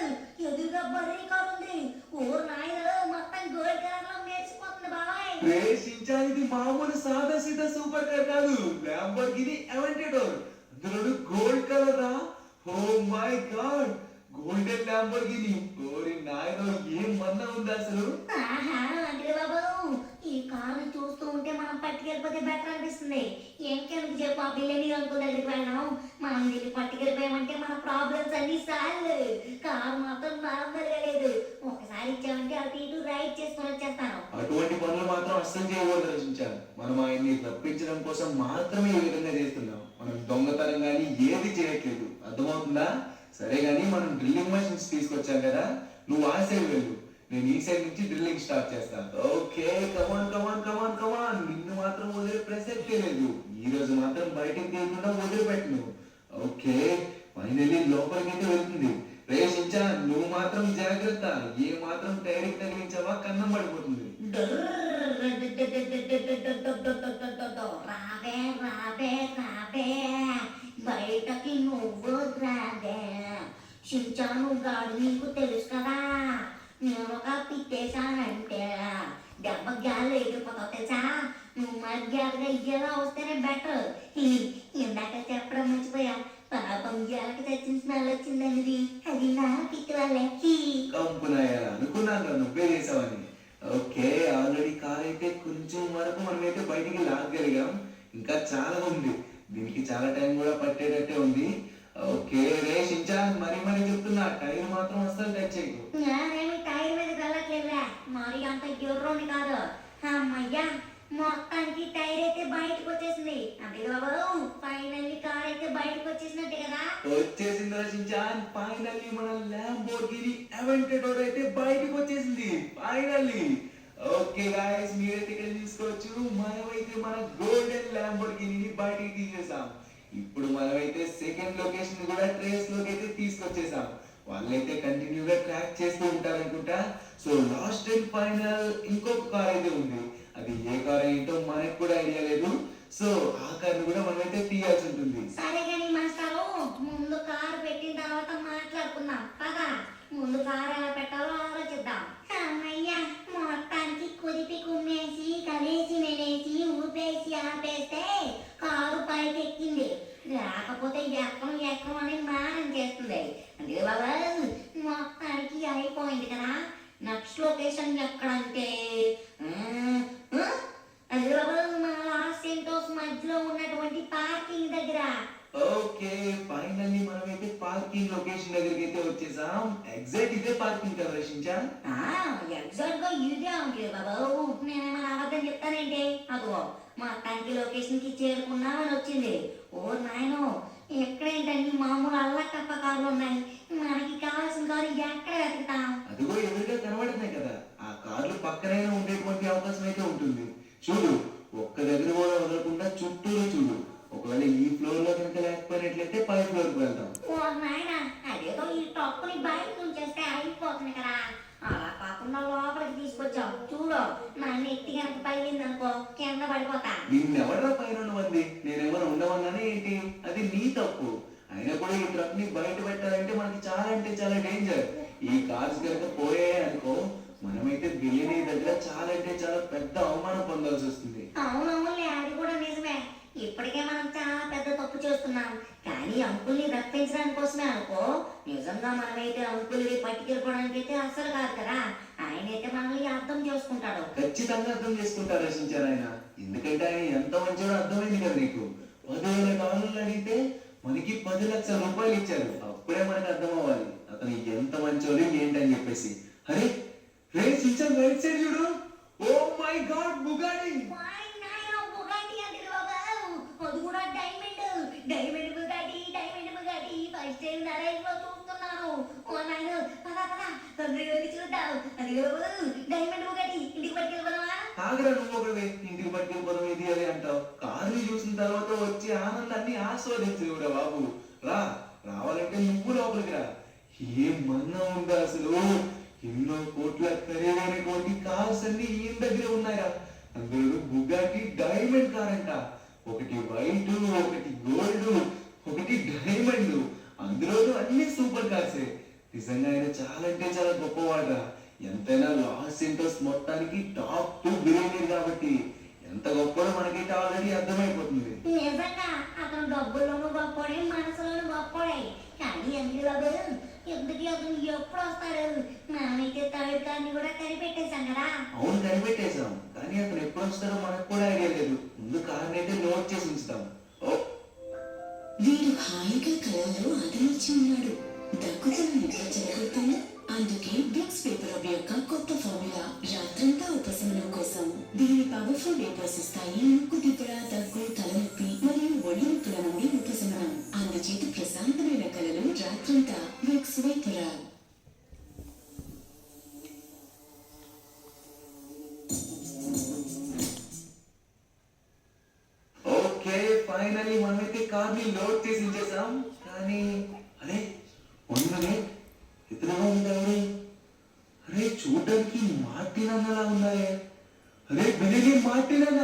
ఎదురుగా బర్రీ కారు ఉంది. ఓ నాయన, మొత్తం గోల్డ్ కలర్ లో మెరిసిపోతుంది బాబాయ్. ఇది మామూలు సాదా సీదా సూపర్ కార్ కాదు, ల్యాంబోర్గిని అవెంటెడోర్. అందులో గోల్డ్ కలర్ రా. Oh my God, golden Lamborghini. ఓరి నాయనో, ఏం మన్నా ఉంది అసలు. ఆహా, అంటే బాబు, ఈ కారు చూస్తూ ఉంటే మనం పట్టుకెళ్ళిపోతే బెటర్ అనిపిస్తుంది. ఇంకెందుకు చెప్పు, ఆ బిల్లని అంకుల్ దగ్గరికి వెళ్ళడం. మనం దీన్ని పట్టుకెళ్ళిపోయామంటే మన ప్రాబ్లమ్స్ అన్ని సాల్వ్. కారు మాత్రం నార్మల్ గా లేదు. ఒకసారి ఇచ్చామంటే అటు ఇటు రైడ్ చేసుకొని వచ్చేస్తాను. అటువంటి పనులు మాత్రం అస్సలు చేయకూడదు రచించాను. మనం ఆయన్ని తప్పించడం కోసం మాత్రమే ఈ విధంగా చేస్తున్నాం. మనం దొంగతనం కానీ ఏది చేయట్లేదు, అర్థమవుతుందా? సరే గానీ మనం డ్రిల్లింగ్ మెషిన్స్ తీసుకొచ్చాం కదా, నువ్వు ఆ సైడ్ వెళ్ళు, నేను ఈ సైడ్ నుంచి డ్రిల్లింగ్ స్టార్ట్ చేస్తాను. ఓకే, కమాన్ కమాన్ కమాన్ కమాన్. నిన్ను మాత్రం వదిలే ప్రసక్తే లేదు. ఈ రోజు మాత్రం బయటికి తీయకుండా వదిలిపెట్టను. ఓకే, ఫైనల్లీ లోపలికి అయితే వెళ్తుంది. రేషించా, నువ్వు మాత్రం జాగ్రత్త. ఏ మాత్రం టైర్కి తగిలించావా కన్నం పడిపోతుంది. రాబే రాబే రాబే బయటకి నువ్వు రాబే చించాను గాడు నీకు తెలుసు కదా నేను ఒక పిట్టేశానంటే దెబ్బ గ్యాలు ఎగిరిపోతావు తెలుసా నువ్వు మధ్యాలుగా ఇయ్యేలా వస్తేనే బెటర్ ఇందాక చెప్పడం మర్చిపోయా పాపం గ్యాలకి తెచ్చిన స్మెల్ వచ్చిందండి అది నా పిట్టి వాళ్ళే కంపునాయాల అనుకున్నాను నువ్వే చేసావని. ఓకే, ఆల్రెడీ కార్ అయితే కొంచెం వరకు మనమైతే బయటికి లాగగలిగాం. ఇంకా చాలా ఉంది, దీనికి చాలా టైం కూడా పట్టేటట్టే ఉంది. ఓకే రే షించాన్, మరీ చెప్తున్నా టైర్ మాత్రం అస్సలు టచ్ చేయకు. నేనేమి టైర్ మీద వెళ్ళట్లేదురా మరి అంత ఎర్రోని కాదు. అమ్మయ్యా మొత్తానికి టైర్ అయితే బయటకు వచ్చేసింది అంతే బాబు. ఫైనల్లీ కార్ అయితే బయటకు వచ్చేసినట్టే కదా. వచ్చేసింది షించాన్, ఫైనల్లీ మన ల్యాంబోర్గిని అవెంటెడోర్ అయితే బయటకు వచ్చేసింది ఫైనల్లీ. ఓకే గాయ్స్, మీరైతే ఇక్కడ చూసుకోవచ్చు మనమైతే మన గోల్డెన్ ల్యాంబోర్గిని బయటికి తీసేసాం. ఇప్పుడు మనమైతే సెకండ్ లొకేషన్ కూడా ట్రేస్ లోకి అయితే తీసుకొచ్చేసాం. వాళ్ళైతే కంటిన్యూగా ట్రాక్ చేస్తూ ఉంటారనుకుంటా. సో లాస్ట్ అండ్ ఫైనల్ ఇంకొక కార్ అయితే ఉంది, అది ఏ కార్ ఏంటో మనకు కూడా ఐడియా లేదు. సో ఆ కార్ కూడా మనమైతే తీయాల్సి ఉంటుంది. సరే కానీ మాస్టారు ముందు కారు పెట్టిన తర్వాత మాట్లాడుకుందాం పదా. ముందు కారు ఎలా పెట్టాలో ఆలోచిద్దాం. అమ్మయ్యా మొత్తానికి కుదిపి కుమ్మేసి కలిసి మెలేసి ఊపేసి ఆపేస్తే కారు పైకి ఎక్కింది. లేకపోతే ఎక్కం అని మారం చేస్తుంది. అందుకే బాబా మొత్తానికి అయిపోయింది కదా. నెక్స్ట్ లొకేషన్ ఎక్కడంటే అదే బాబా మా లాస్ సెంటోస్ మధ్యలో ఉన్నటువంటి పార్కింగ్ దగ్గర. ఓకే, ఫైనల్లీ మనమైతే పార్కింగ్ లొకేషన్ దగ్గరికి అయితే వచ్చేసాం. ఎగ్జాక్ట్ ఇదే పార్కింగ్ కదా రక్షించా? ఎగ్జాక్ట్ గా ఇదే ఉంటుంది బాబు. నేనేమైనా అబద్ధం చెప్తానంటే అదో మొత్తానికి లొకేషన్ కి చేరుకున్నామని వచ్చింది. ఓ నాయనో, ఎక్కడేంటండి మామూలు అల్లకప్ప కార్లు ఉన్నాయి. మనకి కావాల్సిన కారు ఎక్కడ వెతుకుతాం? అదిగో ఎదురుగా కనబడుతున్నాయి కదా, ఆ కార్లు పక్కనైనా ఉండేటువంటి అవకాశం అయితే ఉంటుంది. చూడు, ఒక్క దగ్గర కూడా వదలకుండా చుట్టూరు చూడు. ఒకవేళ ఈ ఫ్లోర్ లో కనుక లేకపోయినట్లయితే పై ఫ్లోర్ కి వెళ్తాం. ఓ నాయన, అదేదో ఈ టప్పుని బయట నుంచేస్తే అయిపోతుంది కదా. అలా కాకుండా లోపలికి తీసుకొచ్చావు చూడు, నా నెత్తి కనుక పైలింది అనుకో కింద పడిపోతా. నిన్నెవడరా పైన ఉండమంది? నేనేమైనా ఉండమన్నానే ఏంటి? అది నీ తప్పు. అయినా కూడా ఈ ట్రక్ ని బయట పెట్టాలంటే మనకి చాలా అంటే చాలా డేంజర్. ఈ కార్స్ కనుక పోయాయి అనుకో మనమైతే బిలియనీ దగ్గర చాలా అంటే చాలా పెద్ద అవమానం పొందాల్సి వస్తుంది. అవునవునులే, అది కూడా నిజమే. ఇప్పటికే మనం చాలా పెద్ద తప్పు చేస్తున్నాం. కానీ అంకుల్ని రప్పించడానికి కోసమే అనుకో. నిజంగా మనమైతే అంకుల్ని పట్టుకెళ్ళిపోవడానికి అయితే అస్సలు కాదు కదా. ఆయన అయితే మనల్ని అర్థం చేసుకుంటాడు. ఖచ్చితంగా అర్థం చేసుకుంటారు రచించారు ఆయన. ఎందుకంటే ఆయన ఎంత మంచిగా అర్థమైంది కదా నీకు. $10,000 అడిగితే మనకి 10 లక్షల రూపాయలు ఇచ్చారు. అప్పుడే మనకు అర్థం అవ్వాలి అతను ఎంత మంచోళ్ళు ఏంటని చెప్పేసి. అరే రే సించన్, రైట్ సైడ్ చూడు. Oh my God, Bugatti. అది కూడా డైమండ్ బుగాటి ఫస్ట్ టైం నా లైఫ్ లో చూస్తున్నాను. ఓ నాయన పదా తొందరగా వెళ్ళి చూద్దాం. అది డైమండ్ బుగాటి ఇంటికి పట్టుకెళ్ళిపోదామా? ఆగ్రా, నువ్వు ఒకవే ఇంటికి పట్టుకెళ్ళిపోవడం ఇది అది అంటావు. కార్ని చూసిన తర్వాత వచ్చే ఆనందాన్ని ఆస్వాదించు కూడా బాబు. రావాలంటే నువ్వు లోపలికి రా. ఏమన్నా ఉందా అసలు? ఎన్నో కోట్ల ఖరీదైనటువంటి కార్స్ అన్ని ఈయన దగ్గర ఉన్నాయా. అందులో బుగాటి డైమండ్ కార్ అంట. ఒకటి వైట్, ఒకటి గోల్డ్, ఒకటి డైమండ్. అందులోనూ అన్ని సూపర్ కార్సే. నిజంగా ఆయన చాలా అంటే చాలా గొప్పవాడరా. ఎంతైనా లాస్ సెంటోస్ మొత్తానికి టాప్ 2 బిలియనీర్ కాబట్టి ఎంత గొప్పడో మనకైతే ఆల్రెడీ అర్థమైపోతుంది. నిజంగా అతను డబ్బుల్లోనూ గొప్పడే, మనసులోనూ గొప్పడే. కానీ ఎందుకు అతను ఎప్పుడు వస్తాడు? మనమైతే థర్డ్ కార్ని కూడా కనిపెట్టేశాం కదా. అవును, కనిపెట్టేశాం. కానీ అతను ఎప్పుడు వస్తారో మనకు కూడా ఐడియా లేదు. ముందు కార్ని అయితే నోట్ చేసి ఉంచుతాం. వీడు హాయిగా కళలో ఆదరించి ఉన్నాడు. దగ్గుతున్న నిద్ర చెడగొట్టాను. అందుకే బ్రిక్స్ పేపర్ అప్ యొక్క కొత్త ఫార్ములా రాత్రంతా ఉపశమనం కోసం. దీని పవర్ఫుల్ వేపర్స్ ఇస్తాయి ముక్కు దిబ్బడ, దగ్గు, తలనొప్పి మరియు ఒళ్ళు నొప్పుల నుండి ఉపశమనం. అందుచేత ప్రశాంతమైన కళలు రాత్రంతా బ్రిక్స్ వేపర్ అప్. ఓకే, ఫైనల్లీ మనమైతే కార్ని లోడ్ చేసి ఉంచేసాం. కానీ అరే, 1 మినిట్, ఎదురుగా ఉంది ఎవరు? అరే, చూడడానికి మా మార్టిన్ అన్నలా ఉన్నాయే. అరే బిలిని మార్టిన్ అన్న,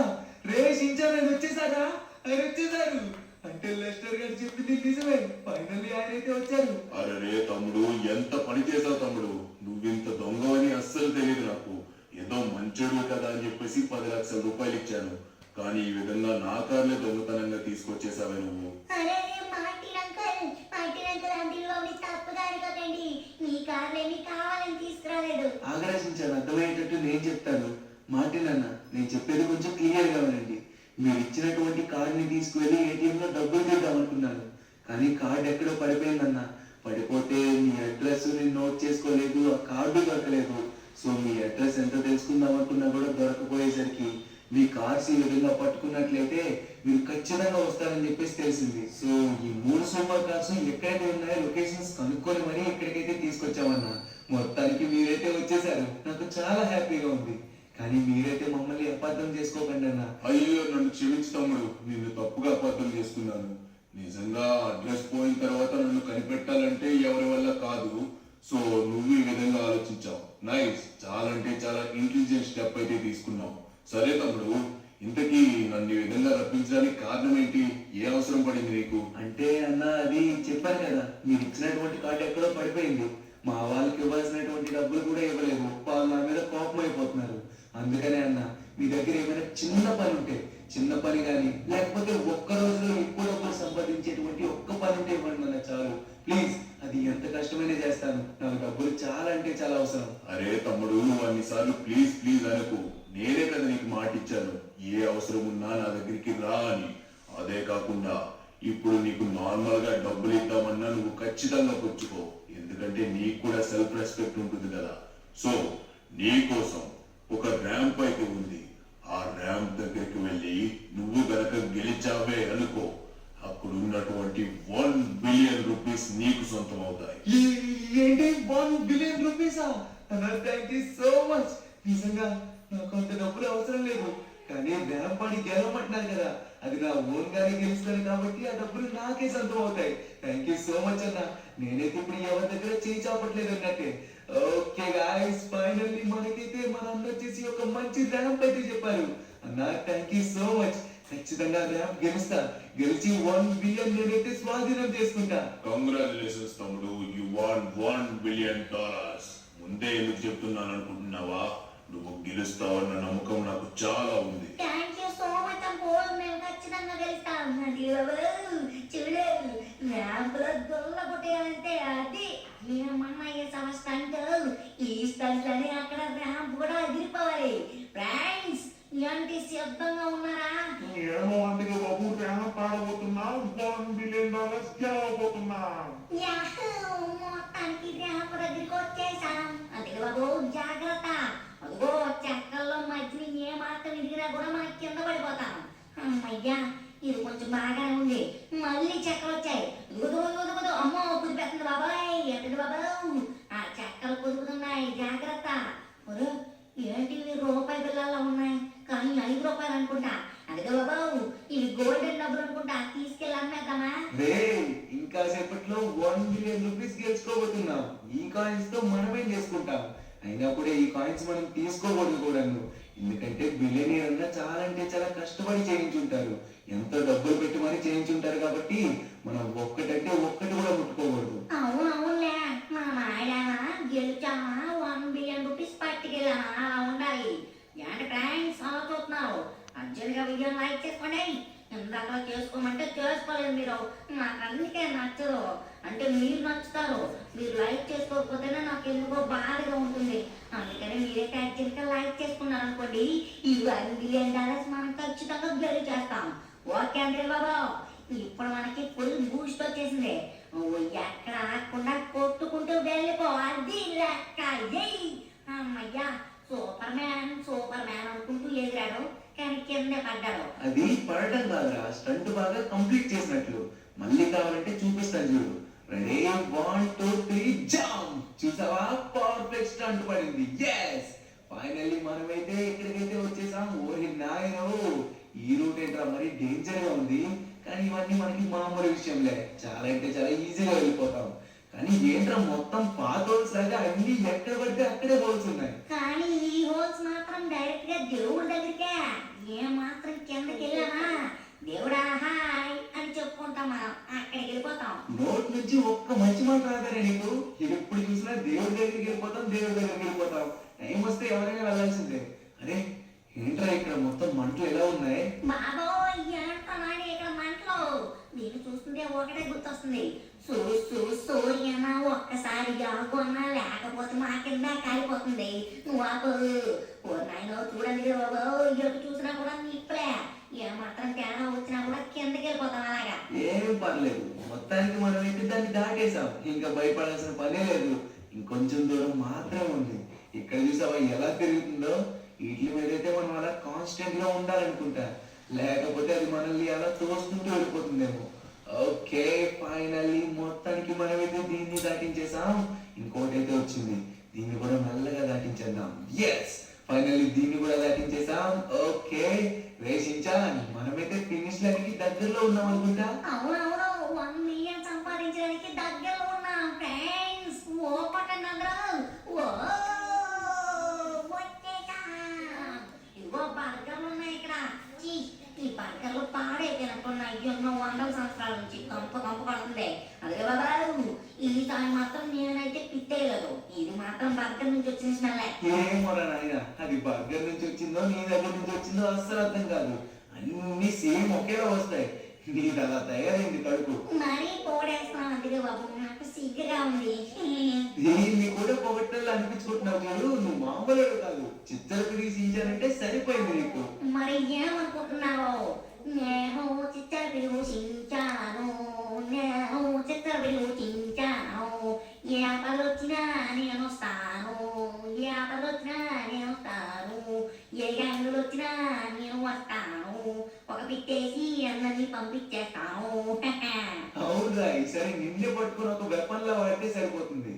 రే షించాన్ ఆయన వచ్చేసారా? ఆయన వచ్చేసారు అంటే లెస్టర్ గారు చెప్పింది నిజమే. ఫైనల్లీ ఆయన అయితే వచ్చారు. అరే తమ్ముడు, ఎంత పని చేసావు తమ్ముడు. నువ్వింత దొంగవని అస్సలు తెలియదు నాకు. ఏదో మంచోడు కదా అని చెప్పేసి 10 లక్షల రూపాయలు ఇచ్చాను. కానీ ఈ విధంగా నా కార్లే దొంగతనంగా తీసుకొచ్చేసావే నువ్వు. అరే మార్టిన్ అంకుల్ ఆంటీలు బాబు తప్పుదారి కదండి. మీ కార్లేమి కావాలని తీసుకురాలేదు. ఆగ్రహించాను, అర్థమయ్యేటట్టు నేను చెప్తాను. మార్టిన్ అన్న, నేను చెప్పేది కొంచెం క్లియర్ గా వినండి. మీరు ఇచ్చినటువంటి కార్డుని తీసుకువెళ్ళి ATM లో డబ్బులు తీద్దాం అనుకున్నాను. కానీ కార్డు ఎక్కడో పడిపోయిందన్న. పడిపోతే మీ అడ్రస్ నేను నోట్ చేసుకోలేదు, ఆ కార్డు దొరకలేదు. సో మీ అడ్రస్ ఎంత తెలుసుకుందాం అనుకున్నా కూడా దొరకపోయేసరికి మీ కార్స్ ఈ విధంగా పట్టుకున్నట్లయితే మీరు ఖచ్చితంగా వస్తారని చెప్పేసి తెలిసింది. సో ఈ 3 సూపర్ కార్స్ ఎక్కడైతే ఉన్నాయో లొకేషన్స్ కనుక్కొని మరీ ఇక్కడికైతే తీసుకొచ్చామన్నా. మొత్తానికి మీరైతే వచ్చేసారు, నాకు చాలా హ్యాపీగా ఉంది. కానీ మీరైతే మమ్మల్ని అపార్థం చేసుకోకండి అన్న. అయ్యో నన్ను క్షమించు తమ్ముడు, నిన్ను తప్పుగా అపార్థం చేసుకున్నాను. నిజంగా అడ్రస్ పోయిన తర్వాత నన్ను కనిపెట్టాలంటే ఎవరి వల్ల కాదు. సో నువ్వు ఈ విధంగా ఆలోచించావు. నైస్, చాలా అంటే చాలా ఇంటెలిజెంట్ స్టెప్ అయితే తీసుకున్నావు. సరే తమ్ముడు, ఇంతకీ నన్ను ఈ విధంగా రప్పించడానికి కారణం ఏంటి? ఏ అవసరం పడింది నీకు? అంటే అన్న, అది చెప్పాను కదా, మీరు ఇచ్చినటువంటి కార్డు ఎక్కడో పడిపోయింది. మా వాళ్ళకి ఇవ్వాల్సినటువంటి డబ్బులు కూడా ఇవ్వలేదు. వాళ్ళు నా మీద కోపం అయిపోతున్నారు. అందుకనే అన్న, మీ దగ్గర ఏమైనా చిన్న పని ఉంటే, చిన్న పని కానీ లేకపోతే ఒక్క రోజులో ఎక్కువ డబ్బులు సంపాదించేటువంటి ఒక్క పని ఉంటే ఇవ్వండి అన్న, చాలు ప్లీజ్. అది ఎంత కష్టమైనా చేస్తాను. నాకు డబ్బులు చాలా అంటే చాలా అవసరం. అరే తమ్ముడు, నువ్వు అన్నిసార్లు ప్లీజ్ ప్లీజ్ అనుకో. నేనే కదా నీకు మాట ఇచ్చాను, ఏ అవసరం ఉన్నా నా దగ్గరికి రా అని. అదే కాకుండా ఇప్పుడు నీకు నార్మల్ గా డబ్బులు ఇద్దామన్నా నువ్వు ఖచ్చితంగా పుచ్చుకో. ఎందుకంటే నీకు కూడా సెల్ఫ్ రెస్పెక్ట్ ఉంటుంది కదా. సో నీ కోసం ఒక ర్యాంప్ అయితే ఉంది. ఆ ర్యాంప్ దగ్గరికి వెళ్ళి నువ్వు గనక గెలిచావే అనుకో, అప్పుడు ఉన్నటువంటి 1 బిలియన్ రూపీస్ నీకు సొంతం అవుతాయి. ఏంటి 1 బిలియన్ రూపీసా? Thank you so much. నిజంగా నాకు అంత డబ్బులు అవసరం లేదు. కానీ ర్యాంప్ ఆడి గెలవమంటున్నారు కదా, అది నా ఓన్ గానే గెలుస్తాను కాబట్టి ఆ డబ్బులు నాకే సొంతం అవుతాయి. థ్యాంక్ యూ సో మచ్ అన్న. నేనైతే ఇప్పుడు ఎవరి దగ్గర చేయి చాపట్లేదు అన్నట్టే. ఓకే గాయ్స్, ఫైనల్లీ మనకైతే మన అన్న వచ్చేసి ఒక మంచి ర్యాంప్ అయితే చెప్పారు అన్న. Thank you so much. ఖచ్చితంగా ర్యాంప్ గెలుస్తా. గెలిచి 1 బిలియన్ నేనైతే స్వాధీనం చేసుకుంటా. కంగ్రాచులేషన్స్ తమ్ముడు, యు వాంట్ $1 బిలియన్. ముందే ఎందుకు చెప్తున్నాను అనుకుంటున్నావా? నువ్వు గెలుస్తావన్న నమ్మకం నాకు చాలా ఉంది. Thank you so much uncle. మేము ఖచ్చితంగా గెలుస్తాం. చూడు, ర్యాంపులో దొల్ల కొట్టేయాలంటే అది ఏమన్నా చేసావా స్టంట్? ఈ స్టంట్ అని అక్కడ ర్యాంప్ కూడా అదిరిపోవాలి. ఫ్రెండ్స్, ఇలాంటి సిద్ధంగా ఉన్నారా? ఏమో అందుకే బాబు, ర్యాంప్ ఆడబోతున్నా, $1 బిలియన్ గెలవబోతున్నా. యాహూ, మొత్తానికి ర్యాంప్ దగ్గరికి వచ్చేసాం. అందుకే బాబు జాగ్రత్త. అదిగో చెక్కల్లో మధ్యని ఏ మాత్రం ఎదిగినా కూడా మనం కింద పడిపోతాం. అమ్మయ్యా, ఇది కొంచెం బాగానే ఉంది. మళ్ళీ చెక్కలు వచ్చాయి. అమ్మో, కుదిపెడుతుంది బాబాయ్. ఏంటండి బాబాయ్, ఆ చెక్కలు కుదుపుతున్నాయి, జాగ్రత్త. ఏంటి రూపాయి బిళ్ళల్లో ఉన్నాయి, కానీ 5 రూపాయలు అనుకుంటా. అదిగో బాబు, ఇవి గోల్డెన్ డబ్బులు అనుకుంటా. తీసుకెళ్ళి అమ్మేద్దామా? ఇంకా సేపట్లో 1 బిలియన్ రూపీస్ గెలుచుకోబోతున్నాం. ఈ కాయిన్స్ తో మనమేం చేసుకుంటాం. అయినా కూడా ఈ కాయిన్స్ మనం తీసుకోకూడదు కూడాను. ఎందుకంటే బిలియనీర్ అన్న చాలా అంటే చాలా కష్టపడి చేయించుంటారు. ఎంతో డబ్బులు పెట్టి మరీ చేయించుంటారు కాబట్టి మనం ఒక్కటంటే ఒక్కటి కూడా ముట్టుకోకూడదు. అవునవునులే, మనం ఆడామా గెలిచామా 1 బిలియన్ రూపీస్ పట్టుకెళ్ళామా అలా ఉండాలి. ఏంటి ఫ్రెండ్స్ అలా చూస్తున్నారు? అర్జెంట్గా వీడియోని లైక్ చేసుకోండి. ఇందాక చేసుకోమంటే చేసుకోలేదు మీరు. నాకు అందుకే నచ్చదు. అంటే మీరు నచ్చుతారు, మీరు లైక్ చేసుకోకపోతేనే నాకు ఎందుకో బాధగా ఉంటుంది. అందుకని మీరైతే అర్జెంట్గా లైక్ చేసుకున్నారు అనుకోండి, ఈ $1 బిలియన్ మనం ఖచ్చితంగా గెలిచేస్తాం. ఓకే అంటే బాబా, ఇప్పుడు మనకి ఫుల్ బూస్ట్ వచ్చేసింది. ఎక్కడ ఆగకుండా కొట్టుకుంటూ వెళ్ళిపో, అది లెక్క. అమ్మయ్యా, సూపర్ మ్యాన్ అనుకుంటూ ఎగిరాడు, కానీ కిందే పడ్డాడు. అది పడటం కాదురా, స్టంట్ బాగా కంప్లీట్ చేసినట్లు. మళ్ళీ కావాలంటే చూపిస్తాను చూడు. Ready, 1 2 3 jump. చూసావా, పర్ఫెక్ట్ స్టంట్ పడింది. yes, ఫైనల్లీ మనమైతే ఇక్కడికైతే వచ్చేసాం. ఓరి నాయనో, ఈ రూట్ ఏంట్రా మరి డేంజర్ గా ఉంది. కానీ ఇవన్నీ మనకి మామూలు విషయంలే, చాలా అంటే చాలా ఈజీగా వెళ్ళిపోతాం. కానీ ఏంట్రా మొత్తం పాత హోల్స్ లాగా అన్ని ఎక్కడ పడితే అక్కడే హోల్స్ ఉన్నాయి. కానీ ఈ హోల్స్ మాత్రం డైరెక్ట్ గా దేవుడి దగ్గరికే. ఏ మాత్రం కిందకి వెళ్ళామా దేవుడా హాయ్ అని చెప్పుకుంటాం, మనం అక్కడికి వెళ్ళిపోతాం. నోట్ నుంచి ఒక్క మంచి మాట రాగానే నీకు ఎప్పుడు చూసినా దేవుడి దగ్గరికి వెళ్ళిపోతాం, దేవుడి దగ్గరికి వెళ్ళిపోతాం. టైం వస్తే ఎవరైనా వెళ్ళాల్సిందే. అరే ఏంట్రా ఇక్కడ మొత్తం మంటలు ఎలా ఉన్నాయి? బాబోయ్ ఏంటన్నాడు ఇక్కడ మంటలు. నేను చూస్తుంటే ఒకటే గుర్తొస్తుంది, సూర్యనా ఒక్కసారి ఆగున్నా లేకపోతే మా కింద కాలిపోతుంది. నువ్వు ఆపు. ఓ నాయనో చూడండి బాబు, ఎటు చూసినా కూడా నిప్పులే. ఏ మాత్రం తేడా వచ్చినా కూడా కిందకి వెళ్ళిపోతాం అలాగా. ఏం పర్లేదు, మొత్తానికి మనం అయితే దాన్ని దాటేసాం. ఇంకా భయపడాల్సిన పనే లేదు. ఇంకొంచెం దూరం మాత్రమే ఉంది. ఇక్కడ చూసావా ఎలా తిరుగుతుందో. వీటి మీద అయితే మనం అలా కాన్స్టెంట్ గా ఉండాలనుకుంటా, లేకపోతే అది మనల్ని అలా తోస్తుంటూ వెళ్ళిపోతుందేమో. ఓకే ఫైనల్లీ మొత్తానికి మనమైతే దీన్ని దాటించేసాం. ఇంకోటి అయితే వచ్చింది, దీన్ని కూడా మెల్లగా దాటించేద్దాం. ఎస్ ఫైనల్లీ దీన్ని కూడా దాటించేసాం. ఓకే రేషించాలి, మనమైతే ఫినిష్ లైన్కి దగ్గరలో ఉన్నాం అనుకుంటా. అవునవును, 1 మిలియన్ సంపాదించడానికి దగ్గరలో ఉన్నాం ఫ్రెండ్స్. ఓ పట్టండి అందరూ. ఓ వచ్చేసాం. ఇదిగో బర్గర్లు ఉన్నాయి ఇక్కడ. చీ, ఈ బర్గర్లు పాడైపోయినట్టున్నాయి. ఎన్నో వందల సంవత్సరాల నుంచి కంప పడుతుంది. అదే బాబు ఈసారి మాత్రం నేనైతే పిత్తేయలేదు. ఇది మాత్రం బర్గర్ నుంచి వచ్చిన స్మెల్లే. ఏమోరా నాయన, అది బర్గర్ నుంచి వచ్చిందో నీ దగ్గర నుంచి వచ్చిందో అస్సలు అర్థం కాదు. అన్ని సేమ్ ఒకేలా వస్తాయి. నీది అలా తయారైంది కడుపు. మరీ పోడేస్తున్నాం అందుకే బాబు, నాకు సిగ్గుగా ఉంది. దీన్ని కూడా పొగట్టాలి అనిపించుకుంటున్నావు చూడు. నువ్వు మామూలు కాదు, చిత్తరకు తీసించానంటే సరిపోయింది నీకు. మరి ఏమనుకుంటున్నావు? నేను చిత్తర పిలుచించాను, నేను చిత్తర పిలుచించాను. ఏ ఆటలు వచ్చినా నేను వస్తాను, ఏ ఆటలు వచ్చినా నేను వస్తాను, ఏ గ్యాంగులు వచ్చినా నేను వస్తాను. ఒక పిట్టేసి అందరినీ పంపించేస్తాను. అవునురా, ఈసారి నిన్నే పట్టుకుని ఒక వెపన్ లా వాడితే సరిపోతుంది.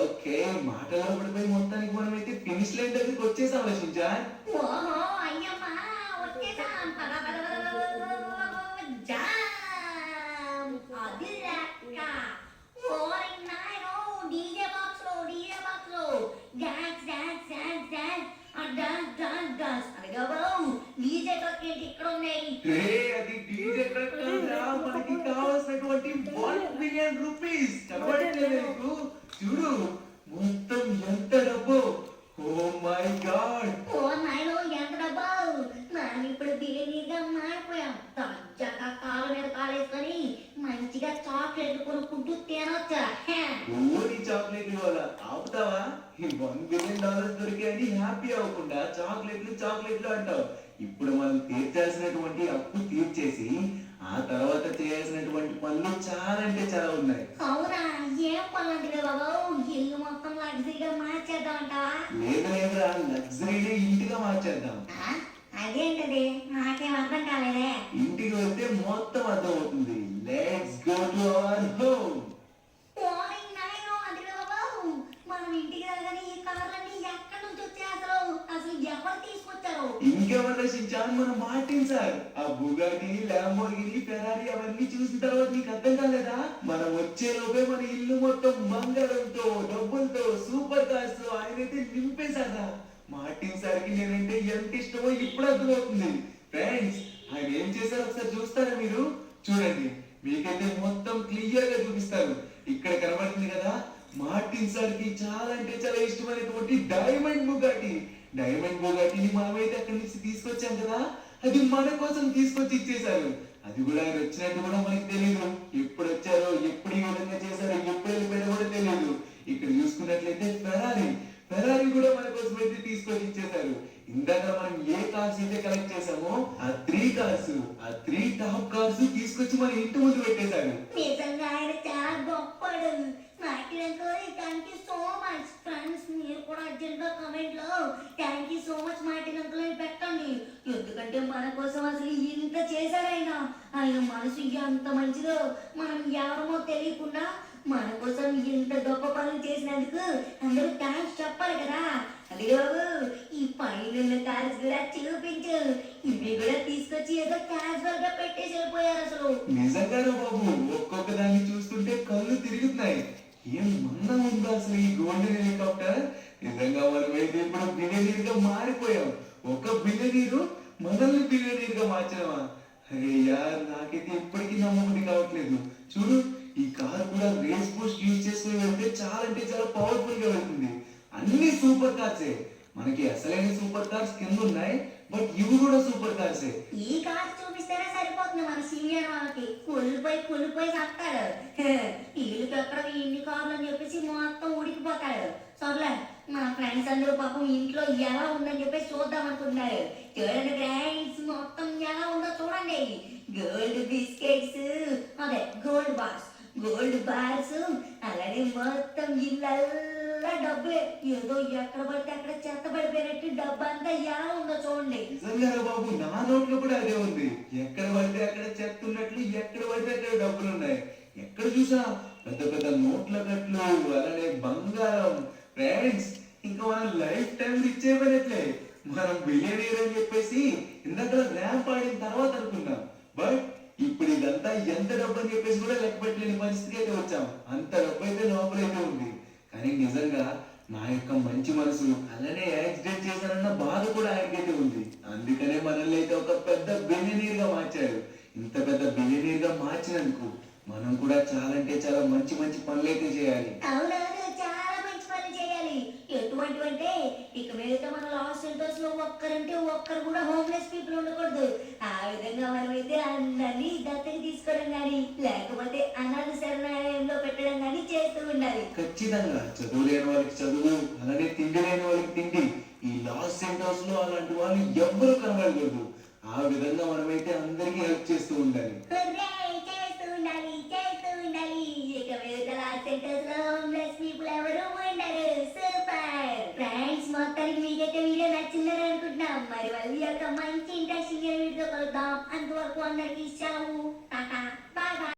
ఓకే మాటలో పడిపోయి మొత్తానికి మనమైతే ఫినిష్ లైన్ దగ్గరికి వచ్చేసాం రచించా. ఓహో అయ్యమ్మా వచ్చేసాం. పద పద పద జామ్. అది లెక్క. ఓరి నాయనో, డీజే బాక్స్ లో డాన్స్ డాన్స్ డాన్స్ డాన్స్ ఆ డాన్స్ డాన్స్ డాన్స్. అదిగో బాబు డీజే ట్రక్ ఏంటి ఇక్కడ ఉన్నాయి? అది డీజే ట్రక్ కాదురా, మనకి కావాల్సినటువంటి 1 మిలియన్ రూపీస్. కనబడట్లేదు నీకు? చూడు మొత్తం ఎంత డబ్బు. ఓ మై గాడ్. ఓ నాయనో ఎంత డబ్బా. మనం ఇప్పుడు బిర్యానీగా మారిపోయాం. తాజాగా కాలు మీద కాలేసుకొని మంచిగా చాక్లెట్ కొనుక్కుంటూ తినొచ్చా. ఓడి చాక్లెట్ వల్ల ఆపుతావా? ఈ $1 బిలియన్ దొరికాయని హ్యాపీ అవ్వకుండా చాక్లెట్లు అంటావు. ఇప్పుడు మనం తీర్చాల్సినటువంటి అప్పు తీర్చేసి ఆ తర్వాత చేయాల్సినటువంటి పనులు చాలా అంటే చాలా ఉన్నాయి. అవునా, ఏం పనులంటే బాబు? ఇల్లు మొత్తం లగ్జరీగా మార్చేద్దామంటావా? లేదురా, లగ్జరీని ఇంటిగా మార్చేద్దాం. అదేంటది? నాకేం అర్థం కాలేదే. ఇంటికి వస్తే మొత్తం అర్థం అవుతుంది. Let's go to our home. ఓరి నాయనో, అదిగో బాబు మనం ఇంటికి రాగానే ఈ కార్లన్నీ ఎక్కడి నుంచి వచ్చాయి? అసలు ఎవరు తీసుకొచ్చారు? ఇంకెవరు రచించాను? మన మార్టిన్ సార్. ఆ బుగాటి, ల్యాంబోర్గిని, ఫెరారీ అవన్నీ చూసిన తర్వాత నీకు అర్థం కాలేదా? మనం వచ్చే లోపే మన ఇల్లు మొత్తం బంగారంతో, డబ్బులతో, సూపర్ కార్స్ తో ఆయనైతే నింపేశారా. మార్టిన్ సార్ కి నేనంటే ఎంత ఇష్టమో ఇప్పుడు అర్థమవుతుంది. ఫ్రెండ్స్ ఆయన ఏం చేశారో ఒకసారి చూస్తారా మీరు? చూడండి, మీకైతే మొత్తం క్లియర్ గా చూపిస్తారు. ఇక్కడ కనబడుతుంది కదా, మార్టిన్ సార్ కి చాలా అంటే చాలా ఇష్టమైనటువంటి డైమండ్ బుగాటిని మనమైతే అక్కడి నుంచి తీసుకొచ్చాం కదా, అది మన కోసం తీసుకొచ్చి ఇచ్చేశారు. అది కూడా ఆయన వచ్చినట్టు కూడా మనకి తెలియదు. ఎప్పుడు వచ్చారో, ఎప్పుడు ఈ విధంగా చేశారో, ఎప్పుడు వెళ్ళిపోయారో కూడా తెలియదు. ఇక్కడ చూసుకున్నట్లయితే ఫెరారీ కూడా మన కోసం అయితే తీసుకొని ఇచ్చేశారు. ఇందాక మనం ఏ కార్స్ అయితే కలెక్ట్ చేసామో ఆ 3 టాప్ కార్స్ తీసుకొచ్చి మన ఇంటి ముందు పెట్టేశారు. నిజంగా ఆయన చాలా గొప్పడు. Thank you so much friends. మీరు కూడా అర్జెంట్ గా కామెంట్ లో thank you so much Martin uncle అని పెట్టండి. ఎందుకంటే మన కోసం అసలు ఇంత చేశాడు ఆయన మనసు ఎంత మంచిదో మనం ఎవరమో తెలియకుండా మన కోసం ఇంత గొప్ప పనులు చేసినందుకు అందరూ థ్యాంక్స్ చెప్పాలి కదా. అది ఈ పైన కార్స్ కూడా చూపించు. ఇవి కూడా తీసుకొచ్చి ఏదో క్యాజువల్ గా పెట్టేసి వెళ్ళిపోయారు. అసలు నిజంగానే బాబు, ఒక్కొక్క దాన్ని చూస్తుంటే కళ్ళు తిరుగుతున్నాయి. ఏం మందం ఉందా అసలు ఈ గోల్డెన్ హెలికాప్టర్? నిజంగా మనమైతే ఇప్పుడు బిలియనీర్ గా మారిపోయాం. ఒక బిలియనీరు మనల్ని బిలియనీర్ గా మార్చడమా? అరే యార్, నాకైతే ఇప్పటికీ నమ్మకం కావట్లేదు. చూడు, ఈ కార్ కూడా రేస్ బూస్ట్ యూజ్ చేసుకుని వెళ్తే చాలా అంటే చాలా పవర్ఫుల్ గా వెళ్తుంది. అన్ని సూపర్ కార్సే. మనకి అసలైన సూపర్ కార్స్ కింద ఉన్నాయి, బట్ ఇవి కూడా సూపర్ కార్సే. ఈ కార్ చూపిస్తేనే సరిపోతుంది మన సీనియర్ వాళ్ళకి. కుళ్ళిపోయి చస్తాడు. వీళ్ళకి ఎక్కడ ఇన్ని కార్లు అని చెప్పేసి మొత్తం ఉడికిపోతాడు. సర్లే, మన ఫ్రెండ్స్ అందరూ పాపం ఇంట్లో ఎలా ఉందని చెప్పేసి చూద్దాం అనుకుంటున్నారు. చూడండి ఫ్రెండ్స్, మొత్తం ఎలా ఉందో చూడండి. గోల్డ్ బిస్కెట్స్, అదే గోల్డ్ బార్స్, అలాగే మొత్తం ఇళ్ళల్లా డబ్బులే. ఏదో ఎక్కడ పడితే అక్కడ చెత్త పడిపోయినట్టు డబ్బు అంతా ఎలా ఉందో చూడండి. నిజంగా బాబు, నా నోట్లో కూడా అదే ఉంది. ఎక్కడ పడితే అక్కడ చెత్త ఉన్నట్లు, ఎక్కడ పడితే అక్కడ డబ్బులు ఉన్నాయి. ఎక్కడ చూసా పెద్ద పెద్ద నోట్ల కట్లు, అలానే బంగారం. ఫ్రెండ్స్, ఇంకా మనం లైఫ్ టైం రిచ్ అయిపోయినట్లే. మనం బిలియనీర్ అని చెప్పేసి ఇందాక ర్యాంప్ ఆడిన తర్వాత అనుకున్నాం, బట్ ఇప్పుడు ఇదంతా ఎంత డబ్బు అని చెప్పేసి కూడా లెక్క పెట్టలేని పరిస్థితికి అయితే వచ్చాం. అంత డబ్బు అయితే లోపలైతే ఉంది. కానీ నిజంగా నా యొక్క మంచి మనసు అలానే యాక్సిడెంట్ చేశానన్న బాధ కూడా ఆయనకైతే ఉంది. అందుకనే మనల్ని అయితే ఒక పెద్ద బిలియనీర్ గా మార్చాడు. ఇంత పెద్ద బిలియనీర్ గా మార్చినందుకు మనం కూడా చాలా అంటే చాలా మంచి మంచి పనులైతే చేయాలి. అవునవును, చాలా మంచి పనులు చేయాలి. ఎటువంటి అంటే ఇక మీద మన లాస్ సెంటర్స్ లో ఒక్కరు కూడా హోమ్లెస్ పీపుల్ ఉండకూడదు. ఆ విధంగా మనమైతే అందరినీ దత్తకి తీసుకోవడం కానీ, లేకపోతే అనాథ శరణాలయంలో పెట్టడం కానీ చేస్తూ ఉండాలి. ఖచ్చితంగా చదువు లేని వాళ్ళకి చదువు, అలానే తిండి లేని వాళ్ళకి తిండి. ఈ లాస్ సెంటర్స్ లో అలాంటి వాళ్ళు ఎవ్వరూ కనబడకూడదు. ఆ విధంగా మనమైతే అందరికీ హెల్ప్ చేస్తూ ఉండాలి. చేస్తూ ఉండాలి. ఇక మీద లాస్ సెంటర్స్ లో హోమ్లెస్ పీపుల్ ఎవరు ఉండరు. సూపర్ ఫ్రెండ్స్, మొత్తానికి మీకైతే వీడియో నచ్చిందని అనుకుంటున్నాం. మరి మళ్ళీ ఒక మంచి ఇంట్రెస్టింగ్ వీడియో కలుద్దాం. అంతవరకు అందరికీ సెలవు.